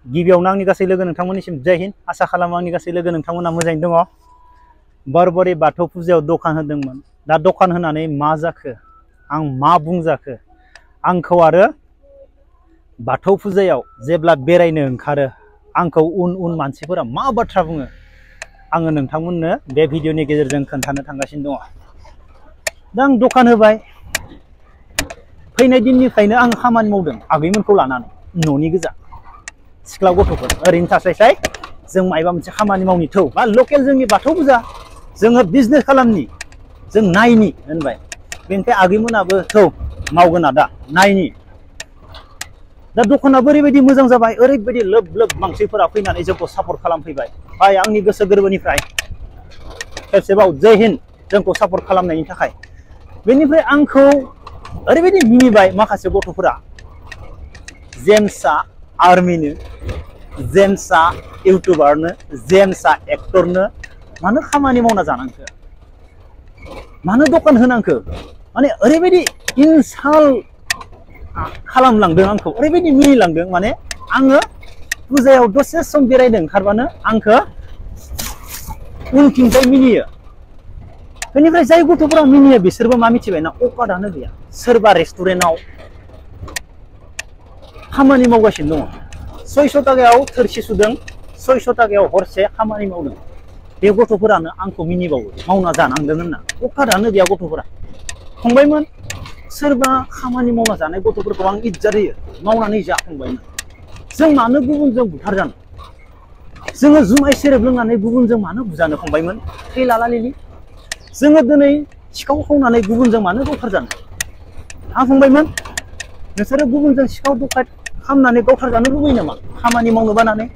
गिबियावनो आंनि गासै लोगो नोंथांमोननिसिम जय हिन्द। आसा खालामो आंनि गासै लोगो नोंथांमोना मोजाङैनो दङ। बारबारि बाथौ फुजायाव दखान होदोंमोन। दा दखान होनानै मा जाखो, आं मा बुंजाखो, आंखौ आरो बाथौ फुजायाव जेब्ला बेरायनो ओंखारो आंखौ उन उन मानसिफोरा मा बाथ्रा बुङो, आङो नोंथांमोननो बे भिडिअनि गेजेरजों खोन्थानो थांगासिनो दङ। दा आं दखान होबाय, फैनाय दिननिफ्रायनो आं खामानि मावदों आगैमोनखौ लानानै, न'नि गोजा सिख्ला गथ'फोर ओरैनो थास्लायस्लाय जों मायबा मोनसे खामानि मावनि थौ बा लकेल जोंनि बाथौ फुजा जोङो बिजनेस खालामनि, जों नायनि होनबाय। बेनिफ्राय आगैमोनाबो थौ मावगोन आदा नायनि। दा दखानाबो ओरैबायदि मोजां जाबाय, ओरैबायदि लोब लोब मानसिफोरा फैनानै जोंखौ सापर्ट खालामफैबाय। भाई आंनि गोसो गोरबोनिफ्राय खेबसेबाव जय हिन्द जोंखौ सापर्ट खालामनायनि थाखाय। बेनिफ्राय आंखौ ओरैबायदि मिनिबाय माखासे गथ'फोरा, जेम्सआ आर्मिनो, जेम्सआ इउटुबारनो, जेम्सआ एक्टरनो मानो खामानि मावना जानांखो, मानो दखान होनांखो, माने ओरैबायदि इनसाल्ट खालामलांदों आंखौ, ओरैबायदि मिनिलांदों। माने आङो फुजायाव दसे सम बेरायनो ओंखारबानो आंखौ उनथिंजाय मिनियो। बेनिफ्राय जाय गथ'फोरा मिनियो बिसोरबो मा मिथिबायना, अकादानो गैया। सोरबा रेस्टुरेन्टआव खामानि मावगासिनो दङ, 600 थाखायाव थोरसि सुदों, 600 थाखायाव हरसे खामानि मावदों। बे गथ'फोरानो आंखौ मिनिबावो मावना जानांदों होनना। अकादानो गैया गथ'फोरा। फंबायमोन, सोरबा खामानि मावना जानाय गथ'फोरखौ आं इज्जत होयो, मावनानै जा फंबायमोन। जों मानो गुबुनजों बुथारजानो, जोङो जुमाय सेरेब लोंनानै गुबुनजों मानो बुजानो फंबायमोन, थैलालालिलि। जोङो दिनै सिखाव खावनानै गुबुनजों मानो गावथारजानो, हा फंबायमोन? नोंसोरो गुबुनजों सिखाव दखायत खालामनानै गावथारजानो लुबैयो नामा, खामानि मावनो बानानै?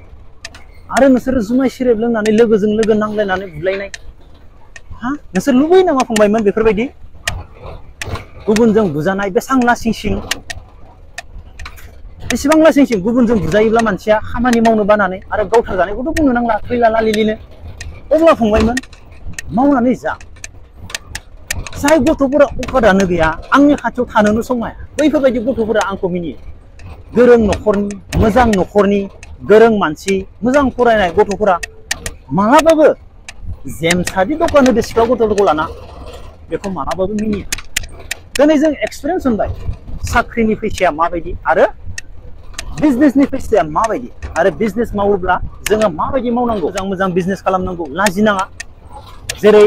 आरो नोंसोरो जुमाय सेरेब लोंनानै लोगोजों लोगो नांलायनानै बुलायनाय, हा नोंसोर लुबैयो नामा फंबायमोन बेफोरबायदि? गुबुनजों बुजानाय बेसां लासिं सिं, बेसेबां लासिं सिं गुबुनजों बुजायोब्ला मानसिया खामानि मावनो बानानै आरो गावथार जानायखौथ' बुंनो नांला, थैलालालिलिनो। अब्ला फंबायमोन मावनानै जा। जाय गथ'फोरा अकादानो गैया, आंनि खाथियाव थानोनो समाया, बैफोरबायदि गथ'फोरा आंखौ मिनियो। गोरों न'खरनि, मोजां न'खरनि, गोरों मानसि, मोजां फरायनाय गथ'फोरा मालाबाबो जेम्सआदि दखान होदो सिख्ला गथ'फोरखौ लाना, बेखौ मालाबाबो मिनिया। दिनै जों एक्सपिरियेन्स मोनबाय साख्रिनि फैसाया माबायदि आरो बिजनेसनि फैसाया माबायदि, आरो बिजनेस मावोब्ला जोङो माबायदि मावनांगौ, मोजां मोजां बिजनेस खालामनांगौ, लाजिनाङा। जेरै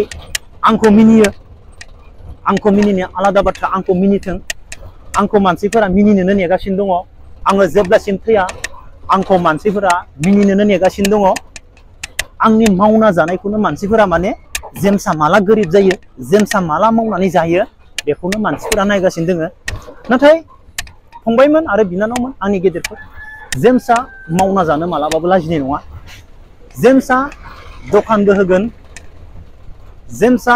आंखौ मिनियो, आंखौ मिनिनाया आलादा बाथ्रा, आंखौ मिनिथों, आंखौ मानसिफोरा मिनिनोनो नेगासिनो दङ। आङो जेब्लासिम थैया आंखौ मानसिफोरा मिनिनोनो नेगासिनो दङ। आंनि मावना जानायखौनो मानसिफोरा माने जेम्सआ माला गोरिब जायो, जेम्सआ माला मावनानै जायो, बेखौनो मानसिफोरा नायगासिनो दोङो। नाथाय फंबायमोन आरो बिनानावमोन आंनि गेदेरफोर, जेम्सआ मावना जानो मालाबाबो लाजिनाय नङा। जेम्सआ दखानबो होगोन, जेम्सआ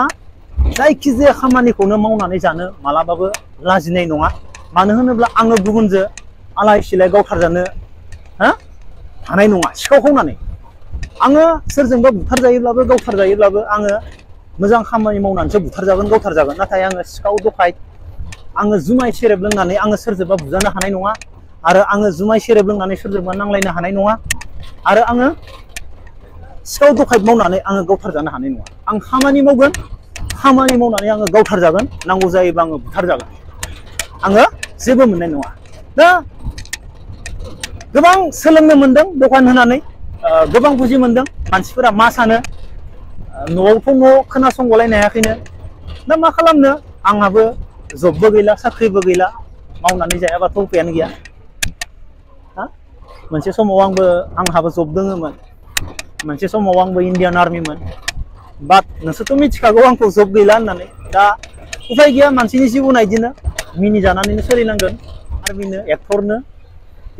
जायखिजाया खामानिखौनो मावनानै जानो मालाबाबो लाजिनाय नङा। मानो होनोब्ला आङो गुबुनजों आलाय सिलाय गावथारजानो हानाय नङा। सिखाव खावनानै आङो सोरजोंबा बुथारजायोब्लाबो गावथारजायोब्लाबो आङो मोजां खामानि मावनानैसो बुथारजागोन गावथारजागोन। नाथाय आङो सिखाव दखायत, आङो जुमाय सेरेब लोंनानै आङो सोरजोंबा बुजानो हानाय नङा, आरो आङो जुमाय सेरेब लोंनानै सोरजोंबा नांलायनो हानाय नङा, आरो आङो सिखाव दखायत मावनानै आङो गावथारजानो हानाय नङा। आं खामानि मावगोन, खामानि मावनानै आङो गावथारजागोन, नांगौ जायोबा आङो बुथारजागोन, आङो जेबो मोननाय नङा। दा गोबां सोलोंनो मोनदों दखान होनानै, गोबां बुजि मोनदों मानसिफोरा मा सानो। न'आवथ' न' खोनासंगलायनो हायाखैनो। दा मा खालामनो, आंहाबो जबबो गैला, साख्रिबो गैला, मावनानै जायाबाथ' उफायानो गैया। मोनसे समाव आंहाबो जब दोङोमोन, मोनसे समाव आंबो इण्डियान आर्मिमोन। बाट नोंसोरथ' मिथिखागौ आंखौ जब गैला होननानै। दा उफाय गैया, मानसिनि जिबना बिदिनो मिनिजानानैनो सोलिनांगोन। आर्मिनो, एक्टरनो,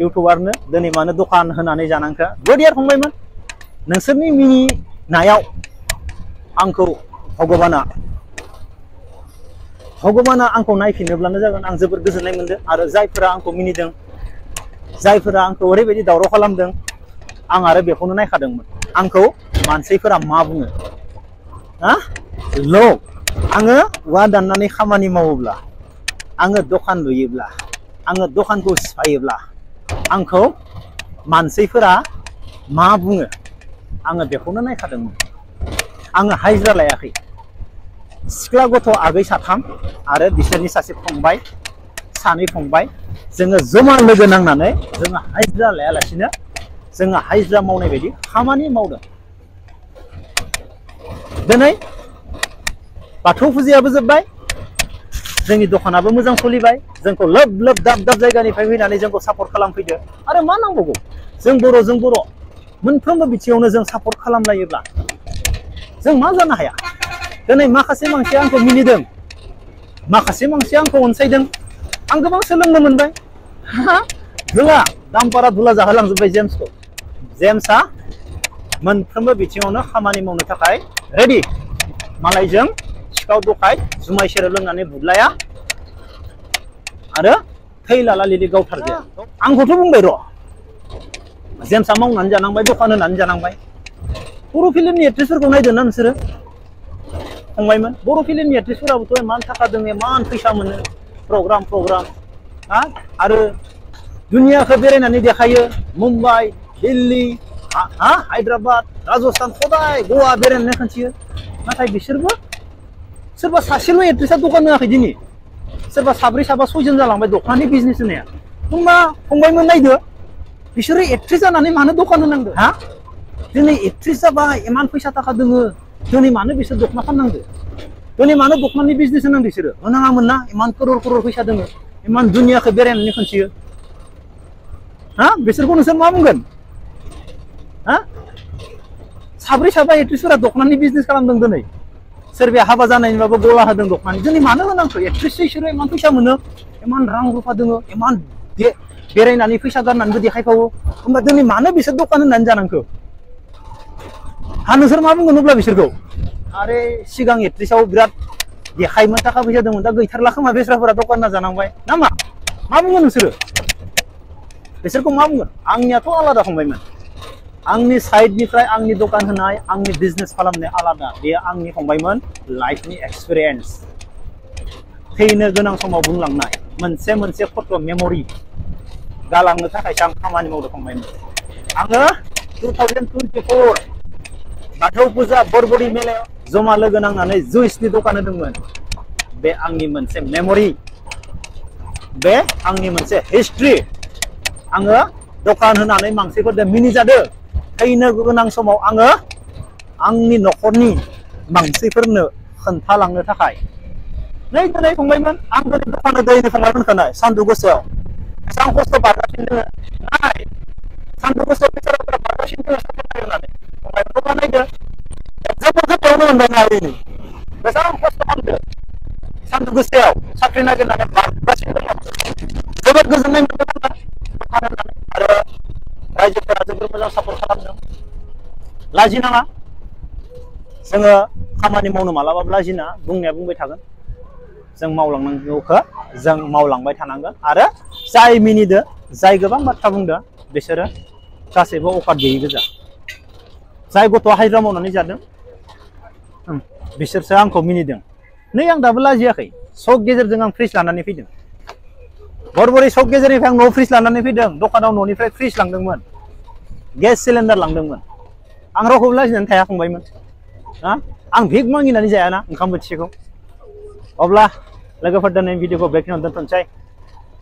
इउटुबारनो दिनै मानो दखान होनानै जानांखो। गोदियार फंबायमोन, नोंसोरनि मिनिनायाव आंखौ भगबाना आंखौ नायफिनोब्लानो जागोन। आं जोबोर गोजोननाय मोनदों। आरो जायफोरा आंखौ मिनिदों, जायफोरा आंखौ ओरैबायदि दावराव खालामदों, आं आरो बेखौनो नायखादोंमोन, आंखौ मानसिफोरा मा बुङो। आङो औवा दाननानै खामानि मावोब्ला, आङो दखान लुयोब्ला, आङो दखानखौ सिफायोब्ला, आंखौ मानसिफोरा मा बुङो आङो बेखौनो नायखादोंमोन। आङो हाजिरा लायाखै। सिख्ला गथ' आगै साथाम आरो बिसोरनि सासे फंबाय सानै फंबाय जोङो जमा लोगो नांनानै जोङो हाजिरा लायालासिनो जोङो हाजिरा मावनाय बायदि खामानि मावदों। दिनै बाथौ फुजायाबो जोब्बाय, जोंनि दखानाबो मोजां सोलिबाय, जोंखौ लोब लोब दाब दाब जायगानिफ्राय फैनानै जोंखौ सापर्ट खालामफैदो। आरो मा नांबावगौ? जों बर' मोनफ्रोमबो बिथिङावनो जों सापर्ट खालामलायोब्ला जों मा जानो हाया? दिनै माखासे मानसिया आंखौ मिनिदों, माखासे मानसिया आंखौ अनसायदों। आं गोबां सोलोंनो मोनबाय। धुला दामपारा धुला जाहोलांजोब्बाय जेम्सखौ। जेम्सआ मोनफ्रोमबो बिथिङावनो खामानि मावनो थाखाय रेडि। मालायजों सिखाव दखाय जुमाय सेरेब लोंनानै बुदलाया आरो थैलाला लिलि गावथारजाया। आंखौथ' बुंबाय र', जेम्सआ मावनानै जानांबाय, दखान होनानै जानांबाय। बर' फिल्मनि एक्ट्रेसफोरखौ नायदों ना नोंसोरो फंबायमोन? बर' फिल्मनि एक्ट्रेसफोराबोथ' इमान थाखा दङ, इमान फैसा मोनो प्रग्राम आरो दुनियाखौ बेरायनानै देखायो। मुम्बाइ, दिल्ली, हायद्राबाद, राजस्थान सदाय गवा बेरायनानै खोन्थियो। नाथाय बिसोरबो सोरबा सासेल' एक्ट्रेसआ दखान होआखै दिनै, सोरबा साब्रै साबा सयजन जालांबाय दखाननि बिजनेस होनाया। होमबा फंबायमोन नायदो, बिसोरो एक्ट्रेस जानानै मानो दखान होनांगौ? दिनै एक्ट्रेस जाबाय, इमान फैसा थाखा दोङो, दिनै मानो बिसोर दखना फाननांगौ? दिनै मानो दखनानि बिजनेस होनांगौ? बिसोरो होनाङामोन ना? इमान करर फैसा दोङो, इमान दुनियाखौ बेरायनानै खोन्थियो। बिसोरखौ नोंसोर मा बुंगोन? साब्रै साबा एक्ट्रेसफोरा दखनानि बिजनेस खालामदों। दिनै सोरबाया हाबा जानायनिबाबो गला होदों दखनानि। दिनै मानो होनांगौ? एक्ट्रेस बिसोरो इमान फैसा मोनो, इमान रां रुफा दोङो, इमान बेरायनानै फैसा गारनानैबो देखायबावो। होमबा दिनै मानो बिसोर दखान होनानै जानांगौ? नोंसोर मा बुंगोन अब्ला बिसोरखौ? आरे सिगां एक्ट्रेसआव बिराद देखायोमोन, थाखा फैसा दंमोन, दा गैथारला खोमा बेस्राफोरा दखान होना जानांबाय ना मा? मा बुङो नोंसोरो? बिसोरखौ मा बुंगोन? आंनियाथ' आलादा फंबायमोन। आंनि साइडनिफ्राय आंनि दखान होनाय, आंनि बिजनेस खालामनाय आलादा। बेयो आंनि फंबायमोन लाइफनि एक्सपिरियेन्स, थैनो गोनां समाव बुंलांनाय मोनसे फट' मेम'रि गालांनो थाखायसो आं खामानि मावदों फंबायमोन। आङो 2024 बाथौ फुजा बरबरि मेलायाव जमा लोगो नांनानै जुइसनि दखान होदोंमोन। बे आंनि मोनसे मेम'रि, बे आंनि मोनसे हिस्ट्रि। आङो दखान होनानै मानसिफोरजों मिनिजादों। थैनो गोनां समाव आङो आंनि न'खरनि मानसिफोरनो खोन्थालांनो थाखाय नै दिनै फंबायमोन, आं दिनै दखान होदों फंबायमोनखौनो सान्दुं गोसायाव बेसेबां खस्थ' बारगासिनो दोङो। नाय सान्दुं गोसायाव बेसाराफोरा बारगासिनो दोङो सान्दुं नायनानै। फंबायमोनखौ नायदो, जोबोद मोनबाय ना ओरैनो बेसेबां खस्थ' खालामदो सान्दुं गोसायाव साख्रि नागिरनानै बारगासिनो दङ। जोबोद गोजोननाय मोनदों आरो रायजोफोरा जोबोद मोजां सापर्ट खालामदों। लाजिनाङा, जोङो खामानि मावनो मालाबाबो लाजिनाङा, बुंनाया बुंबाय थागोन। जों मावलांनांगौखौ जों मावलांबाय थानांगोन। आरो जाय मिनिदो, जाय गोबां बाथ्रा बुंदो, बिसोरो गासैबो अकात गैयि गोजा। जाय गथ'आ हाजिरा मावनानै जादों बिसोरसो आंखौ मिनिदों। नै आं दाबो लाजियाखै, सक गेजेरजों आं फ्रिज लानानै फैदों। बरबरि सक गेजेरनिफ्राय आं न'आव फ्रिज लानानै फैदों। दखानाव न'निफ्राय फ्रिज लांदोंमोन, गेस सिलिन्डार लांदोंमोन। आं रावखौबो लाजिनानै थाया फंबायमोन। आं भिक मागिनानै जायाना ओंखाम बोथिसेखौ। अब्ला लोगोफोर दिनै भिडिअखौ बेखिनियावनो दोनथ'नोसै।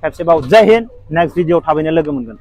खेबसेबाव जय हिन्द, नेक्स्ट भिडिअ थाबैनो लोगो मोनगोन।